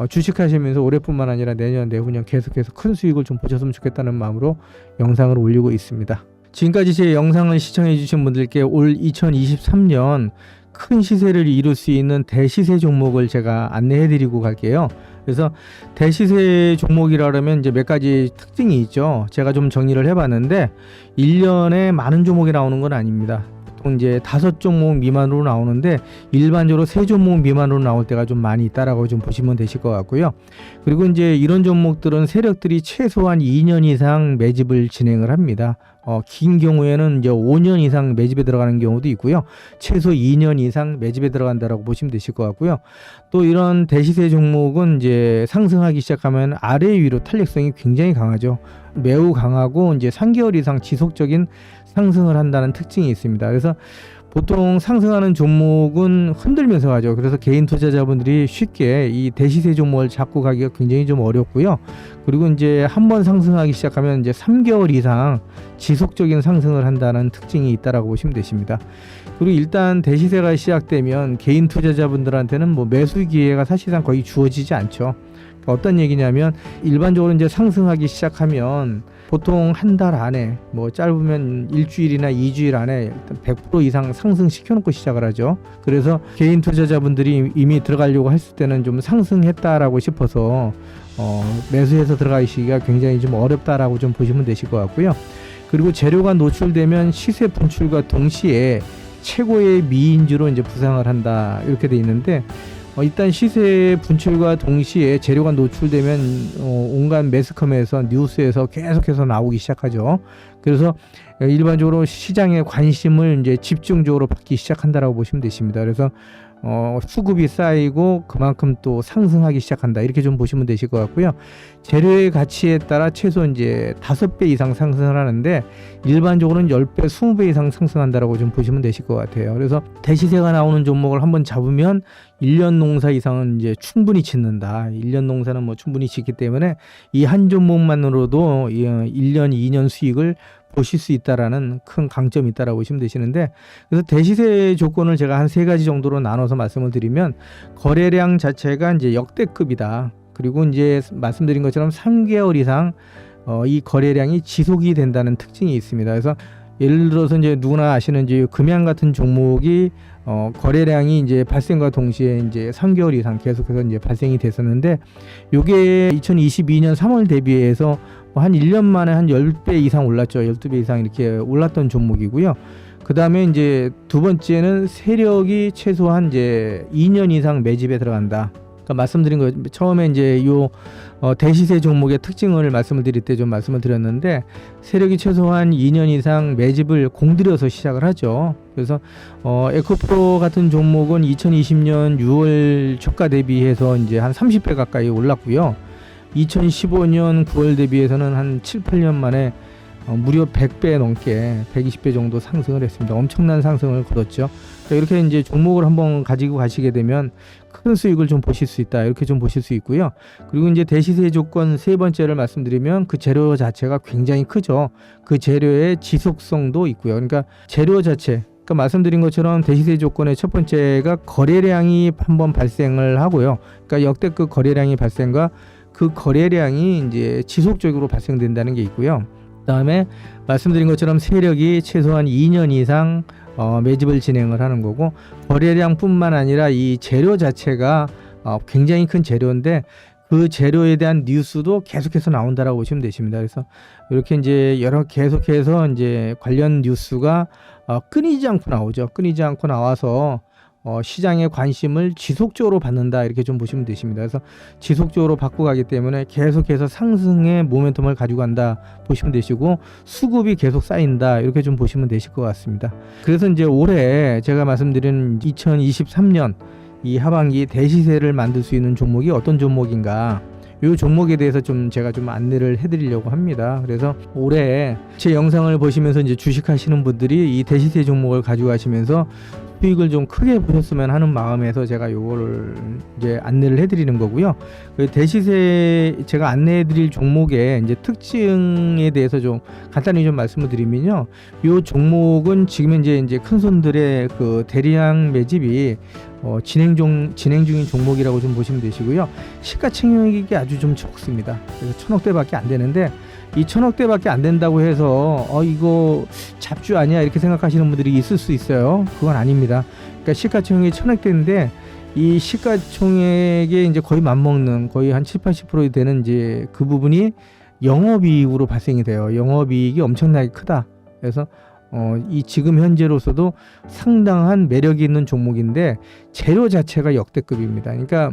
주식하시면서 올해뿐만 아니라 내년, 내후년 계속해서 큰 수익을 좀 보셨으면 좋겠다는 마음으로 영상을 올리고 있습니다. 지금까지 제 영상을 시청해 주신 분들께 올 2023년 큰 시세를 이룰 수 있는 대시세 종목을 제가 안내해 드리고 갈게요. 그래서 대시세 종목이라 그러면 이제 몇 가지 특징이 있죠. 제가 좀 정리를 해봤는데 1년에 많은 종목이 나오는 건 아닙니다. 보통 이제 5종목 미만으로 나오는데 일반적으로 3종목 미만으로 나올 때가 좀 많이 있다라고 좀 보시면 되실 것 같고요. 그리고 이제 이런 종목들은 세력들이 최소한 2년 이상 매집을 진행을 합니다. 긴 경우에는 이제 5년 이상 매집에 들어가는 경우도 있고요. 최소 2년 이상 매집에 들어간다라고 보시면 되실 것 같고요. 또 이런 대시세 종목은 이제 상승하기 시작하면 아래 위로 탄력성이 굉장히 강하죠. 매우 강하고 이제 3개월 이상 지속적인 상승을 한다는 특징이 있습니다. 그래서 보통 상승하는 종목은 흔들면서 가죠. 그래서 개인 투자자분들이 쉽게 이 대시세 종목을 잡고 가기가 굉장히 좀 어렵고요. 그리고 이제 한번 상승하기 시작하면 이제 3개월 이상 지속적인 상승을 한다는 특징이 있다라고 보시면 되십니다. 그리고 일단 대시세가 시작되면 개인 투자자분들한테는 뭐 매수 기회가 사실상 거의 주어지지 않죠. 어떤 얘기냐면 일반적으로 이제 상승하기 시작하면 보통 한 달 안에 뭐 짧으면 일주일이나 2주일 안에 100% 이상 상승시켜 놓고 시작을 하죠. 그래서 개인 투자자분들이 이미 들어가려고 했을 때는 좀 상승했다라고 싶어서 매수해서 들어가시기가 굉장히 좀 어렵다라고 좀 보시면 되실 것 같고요. 그리고 재료가 노출되면 시세 분출과 동시에 최고의 미인주로 이제 부상을 한다 이렇게 돼 있는데 일단 시세 분출과 동시에 재료가 노출되면 온갖 매스컴에서 뉴스에서 계속해서 나오기 시작하죠. 그래서 일반적으로 시장의 관심을 이제 집중적으로 받기 시작한다라고 보시면 되십니다. 그래서 수급이 쌓이고 그만큼 또 상승하기 시작한다. 이렇게 좀 보시면 되실 것 같고요. 재료의 가치에 따라 최소 이제 5배 이상 상승을 하는데 일반적으로는 10배, 20배 이상 상승한다라고 좀 보시면 되실 것 같아요. 그래서 대시세가 나오는 종목을 한번 잡으면 1년 농사 이상은 이제 충분히 짓는다. 1년 농사는 뭐 충분히 짓기 때문에 이 한 종목만으로도 1년, 2년 수익을 보실 수 있다라는 큰 강점이 있다라고 보시면 되시는데, 그래서 대시세 조건을 제가 한 3가지 정도로 나눠서 말씀을 드리면, 거래량 자체가 이제 역대급이다. 그리고 이제 말씀드린 것처럼 3개월 이상 이 거래량이 지속이 된다는 특징이 있습니다. 그래서 예를 들어서 이제 누구나 아시는 이제 금양 같은 종목이 거래량이 이제 발생과 동시에 이제 3개월 이상 계속해서 이제 발생이 됐었는데, 요게 2022년 3월 대비해서 한 1년 만에 한 10배 이상 올랐죠. 12배 이상 이렇게 올랐던 종목이고요. 그 다음에 이제 두 번째는 세력이 최소한 이제 2년 이상 매집에 들어간다. 그러니까 말씀드린 거 처음에 이제 요 대시세 종목의 특징을 말씀을 드릴 때 좀 말씀을 드렸는데, 세력이 최소한 2년 이상 매집을 공들여서 시작을 하죠. 그래서 에코프로 같은 종목은 2020년 6월 주가 대비해서 이제 한 30배 가까이 올랐고요. 2015년 9월 대비해서는 한 7, 8년 만에 무려 100배 넘게 120배 정도 상승을 했습니다. 엄청난 상승을 거뒀죠. 이렇게 이제 종목을 한번 가지고 가시게 되면 큰 수익을 좀 보실 수 있다. 이렇게 좀 보실 수 있고요. 그리고 이제 대시세 조건 3번째를 말씀드리면 그 재료 자체가 굉장히 크죠. 그 재료의 지속성도 있고요. 그러니까 재료 자체, 그러니까 말씀드린 것처럼 대시세 조건의 첫 번째가 거래량이 한번 발생을 하고요. 그러니까 역대급 거래량이 발생과 그 거래량이 이제 지속적으로 발생된다는 게 있고요. 그다음에 말씀드린 것처럼 세력이 최소한 2년 이상 매집을 진행을 하는 거고, 거래량뿐만 아니라 이 재료 자체가 굉장히 큰 재료인데 그 재료에 대한 뉴스도 계속해서 나온다라고 보시면 되십니다. 그래서 이렇게 이제 계속해서 이제 관련 뉴스가 끊이지 않고 나오죠. 끊이지 않고 나와서 시장의 관심을 지속적으로 받는다. 이렇게 좀 보시면 되십니다. 그래서 지속적으로 받고 가기 때문에 계속해서 상승의 모멘텀을 가지고 간다 보시면 되시고, 수급이 계속 쌓인다. 이렇게 좀 보시면 되실 것 같습니다. 그래서 이제 올해 제가 말씀드린 2023년 이 하반기 대시세를 만들 수 있는 종목이 어떤 종목인가, 이 종목에 대해서 좀 제가 좀 안내를 해드리려고 합니다. 그래서 올해 제 영상을 보시면서 이제 주식하시는 분들이 이 대시세 종목을 가지고 가시면서 수익을 좀 크게 보셨으면 하는 마음에서 제가 요거를 이제 안내를 해드리는 거고요. 그 대시세 제가 안내해드릴 종목의 이제 특징에 대해서 좀 간단히 좀 말씀을 드리면요, 요 종목은 지금 이제 큰 손들의 그 대량 매집이 진행 중인 종목이라고 좀 보시면 되시고요. 시가총액이 아주 좀 적습니다. 그래서 1,000억대밖에 안 되는데, 이 1,000억대밖에 안 된다고 해서 이거 잡주 아니야 이렇게 생각하시는 분들이 있을 수 있어요. 그건 아닙니다. 그러니까 시가총액이 1,000억대인데 이 시가총액에 이제 거의 맞먹는 거의 한 7, 80% 되는 이제 그 부분이 영업이익으로 발생이 돼요. 영업이익이 엄청나게 크다. 그래서 이 지금 현재로서도 상당한 매력이 있는 종목인데 재료 자체가 역대급입니다. 그러니까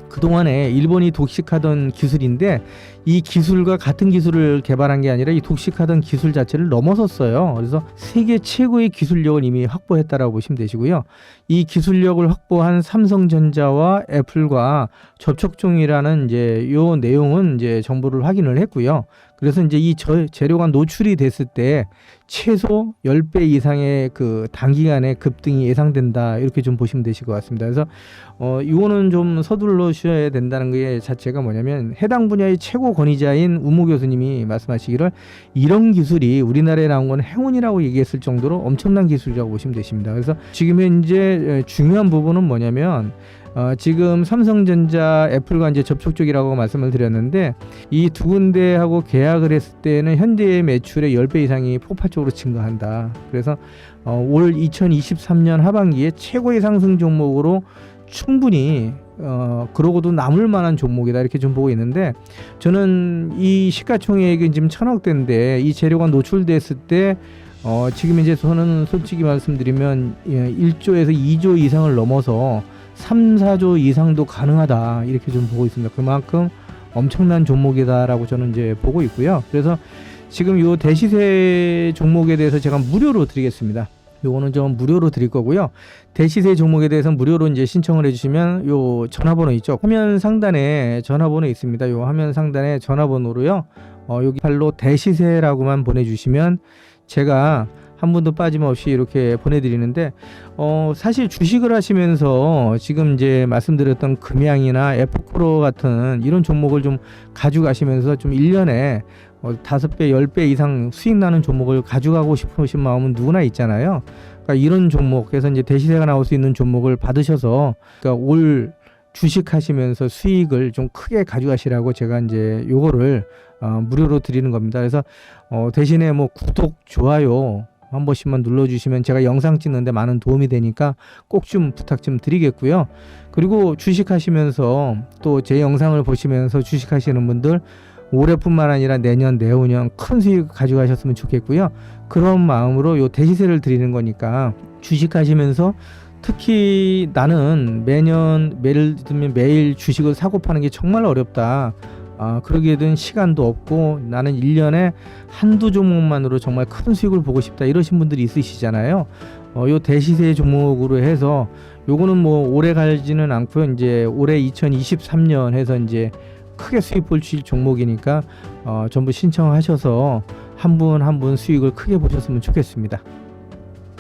그동안에 일본이 독식하던 기술인데 이 기술과 같은 기술을 개발한 게 아니라 이 독식하던 기술 자체를 넘어섰어요. 그래서 세계 최고의 기술력을 이미 확보했다라고 보시면 되시고요. 이 기술력을 확보한 삼성전자와 애플과 접촉 중이라는 이제 요 내용은 이제 정보를 확인을 했고요. 그래서 이제 이 재료가 노출이 됐을 때 최소 10배 이상의 그 단기간에 급등이 예상된다. 이렇게 좀 보시면 되실 것 같습니다. 그래서 이거는 좀 서둘러셔야 된다는 게 자체가 뭐냐면, 해당 분야의 최고 권위자인 우모 교수님이 말씀하시기를 이런 기술이 우리나라에 나온 건 행운이라고 얘기했을 정도로 엄청난 기술이라고 보시면 되십니다. 그래서 지금 현재 중요한 부분은 뭐냐면, 지금 삼성전자, 애플과 이제 접촉 쪽이라고 말씀을 드렸는데, 이 두 군데하고 계약을 했을 때는 현대의 매출의 10배 이상이 폭발적으로 증가한다. 그래서 올 2023년 하반기에 최고의 상승 종목으로 충분히 그러고도 남을 만한 종목이다. 이렇게 좀 보고 있는데, 저는 이 시가총액이 지금 1,000억대인데 이 재료가 노출됐을 때 지금 이제 저는 솔직히 말씀드리면 1조에서 2조 이상을 넘어서 3, 4조 이상도 가능하다. 이렇게 좀 보고 있습니다. 그만큼 엄청난 종목이다라고 저는 이제 보고 있고요. 그래서 지금 이 대시세 종목에 대해서 제가 무료로 드리겠습니다. 요거는 좀 무료로 드릴 거고요. 대시세 종목에 대해서는 무료로 이제 신청을 해주시면 요 전화번호 있죠. 화면 상단에 전화번호 있습니다. 요 화면 상단에 전화번호로요. 여기 발로 대시세라고만 보내주시면 제가 한 분도 빠짐없이 이렇게 보내드리는데 사실 주식을 하시면서 지금 이제 말씀드렸던 금양이나 에포크로 같은 이런 종목을 좀 가져가시면서 좀 1년에 5배, 10배 이상 수익 나는 종목을 가져가고 싶으신 마음은 누구나 있잖아요. 그러니까 이런 종목에서 이제 대시세가 나올 수 있는 종목을 받으셔서 그러니까 올 주식 하시면서 수익을 좀 크게 가져가시라고 제가 이제 요거를 무료로 드리는 겁니다. 그래서 대신에 뭐 구독, 좋아요 한 번씩만 눌러주시면 제가 영상 찍는데 많은 도움이 되니까 꼭 좀 부탁 좀 드리겠고요. 그리고 주식하시면서 또 제 영상을 보시면서 주식하시는 분들 올해뿐만 아니라 내년, 내후년 큰 수익 가져가셨으면 좋겠고요. 그런 마음으로 요 대시세를 드리는 거니까 주식하시면서 특히 나는 예를 들면 매일 주식을 사고 파는 게 정말 어렵다. 그러기에 된 시간도 없고 나는 1년에 한두 종목만으로 정말 큰 수익을 보고 싶다 이러신 분들이 있으시잖아요. 요 대시세 종목으로 해서 요거는 뭐 오래 가지는 않고요. 이제 올해 2023년 해서 이제 크게 수익 볼 종목이니까 전부 신청하셔서 한 분 한 분 수익을 크게 보셨으면 좋겠습니다.